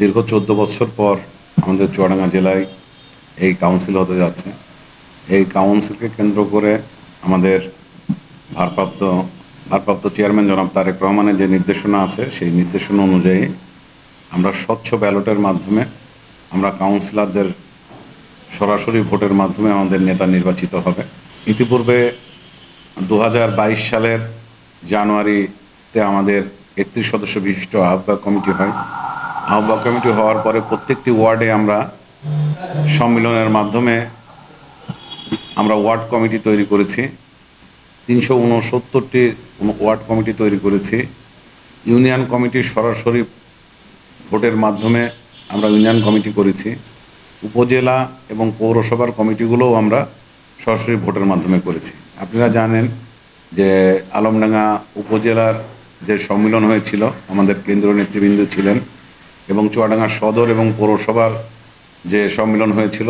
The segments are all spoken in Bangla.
দীর্ঘ 14 বছর পর আমাদের চুয়াডাঙ্গা জেলায় এই কাউন্সিল হতে যাচ্ছে। এই কাউন্সিলকে কেন্দ্র করে আমাদের ভারপ্রাপ্ত চেয়ারম্যান জনাব তারেক রহমানের যে নির্দেশনা আছে, সেই নির্দেশনা অনুযায়ী আমরা স্বচ্ছ ব্যালটের মাধ্যমে আমরা কাউন্সিলরদের সরাসরি ভোটের মাধ্যমে আমাদের নেতা নির্বাচিত হবে। ইতিপূর্বে 2022 সালের জানুয়ারিতে আমাদের 31 সদস্য বিশিষ্ট আহ্বায়ক কমিটি হয়। আহ্বায়ক কমিটি হওয়ার পরে প্রত্যেকটি ওয়ার্ডে আমরা সম্মেলনের মাধ্যমে আমরা ওয়ার্ড কমিটি তৈরি করেছি। 369টি ওয়ার্ড কমিটি তৈরি করেছি। ইউনিয়ন কমিটির সরাসরি ভোটের মাধ্যমে আমরা ইউনিয়ন কমিটি করেছি। উপজেলা এবং পৌরসভার কমিটিগুলোও আমরা সরাসরি ভোটের মাধ্যমে করেছি। আপনারা জানেন যে আলমডাঙ্গা উপজেলার যে সম্মেলন হয়েছিল, আমাদের কেন্দ্রীয় নেতৃবৃন্দ ছিলেন, এবং চুয়াডাঙ্গা সদর এবং পৌরসভার যে সম্মেলন হয়েছিল,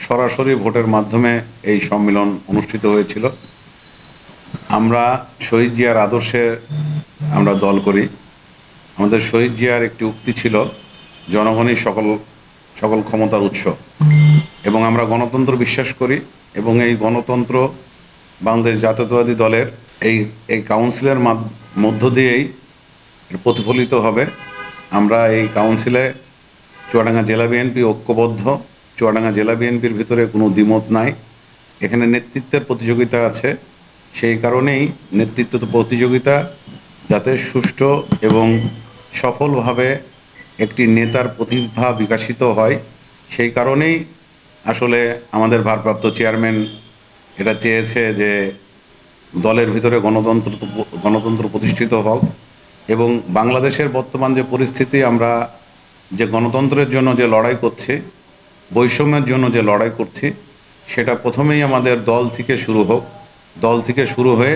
সরাসরি ভোটের মাধ্যমে এই সম্মেলন অনুষ্ঠিত হয়েছিল। আমরা শহীদ জিয়ার আদর্শে আমরা দল করি। আমাদের শহীদ জিয়ার একটি উক্তি ছিল, জনগণই সকল ক্ষমতার উৎস, এবং আমরা গণতন্ত্র বিশ্বাস করি, এবং এই গণতন্ত্র বাংলাদেশ জাতীয়তাবাদী দলের এই কাউন্সিলের মধ্য দিয়েই প্রতিফলিত হবে। আমরা এই কাউন্সিলে চুয়াডাঙ্গা জেলা বিএনপি ঐক্যবদ্ধ। চুয়াডাঙ্গা জেলা বিএনপির ভিতরে কোনো দ্বিমত নাই। এখানে নেতৃত্বের প্রতিযোগিতা আছে। সেই কারণেই নেতৃত্ব প্রতিযোগিতা যাতে সুষ্ঠু এবং সফলভাবে একটি নেতার প্রতিভা বিকাশিত হয়, সেই কারণেই আসলে আমাদের ভারপ্রাপ্ত চেয়ারম্যান এটা চেয়েছে যে দলের ভিতরে গণতন্ত্র প্রতিষ্ঠিত হোক। এবং বাংলাদেশের বর্তমান যে পরিস্থিতি, আমরা যে গণতন্ত্রের জন্য যে লড়াই করছি, বৈষম্যের জন্য যে লড়াই করছি, সেটা প্রথমেই আমাদের দল থেকে শুরু হোক। দল থেকে শুরু হয়ে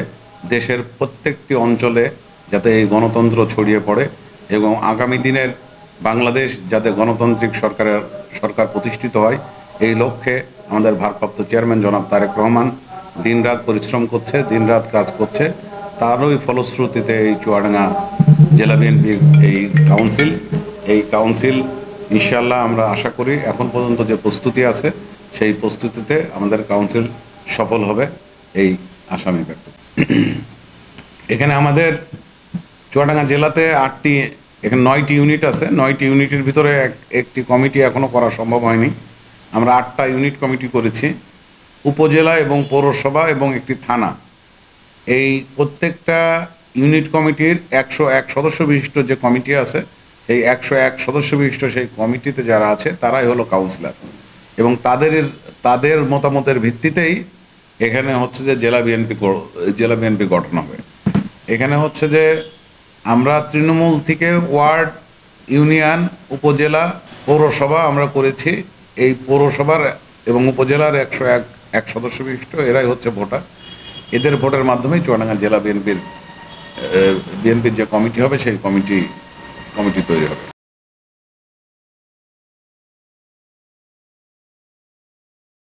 দেশের প্রত্যেকটি অঞ্চলে যাতে এই গণতন্ত্র ছড়িয়ে পড়ে, এবং আগামী দিনের বাংলাদেশ যাতে গণতান্ত্রিক সরকার প্রতিষ্ঠিত হয়, এই লক্ষ্যে আমাদের ভারপ্রাপ্ত চেয়ারম্যান জনাব তারেক রহমান দিনরাত পরিশ্রম করছে, দিনরাত কাজ করছে। তারই ফলশ্রুতিতে এই চুয়াডাঙ্গা জেলা বিএনপির এই কাউন্সিল ইনশাআল্লাহ আমরা আশা করি এখন পর্যন্ত যে প্রস্তুতি আছে, সেই প্রস্তুতিতে আমাদের কাউন্সিল সফল হবে, এই আশা আমি ব্যক্ত করি। এখানে আমাদের চুয়াডাঙ্গা জেলাতে এখানে 9টি ইউনিট আছে। 9টি ইউনিটের ভিতরে একটি কমিটি এখনও করা সম্ভব হয়নি। আমরা 8টা ইউনিট কমিটি করেছি। উপজেলা এবং পৌরসভা এবং একটি থানা, এই প্রত্যেকটা ইউনিট কমিটির 101 সদস্য বিশিষ্ট যে কমিটি আছে, সেই 101 সদস্য বিশিষ্ট সেই কমিটিতে যারা আছে তারাই হলো কাউন্সিলর, এবং তাদের মতামতের ভিত্তিতেই এখানে হচ্ছে যে জেলা বিএনপি গঠন হবে। এখানে হচ্ছে যে আমরা তৃণমূল থেকে ওয়ার্ড, ইউনিয়ন, উপজেলা, পৌরসভা আমরা করেছি। এই পৌরসভার এবং উপজেলার 101 সদস্য বিশিষ্ট এরাই হচ্ছে ভোটার। এদের ভোটের মাধ্যমেই চুয়াডাঙ্গা জেলা বিএনপির যে কমিটি হবে, সেই কমিটি তৈরি হবে।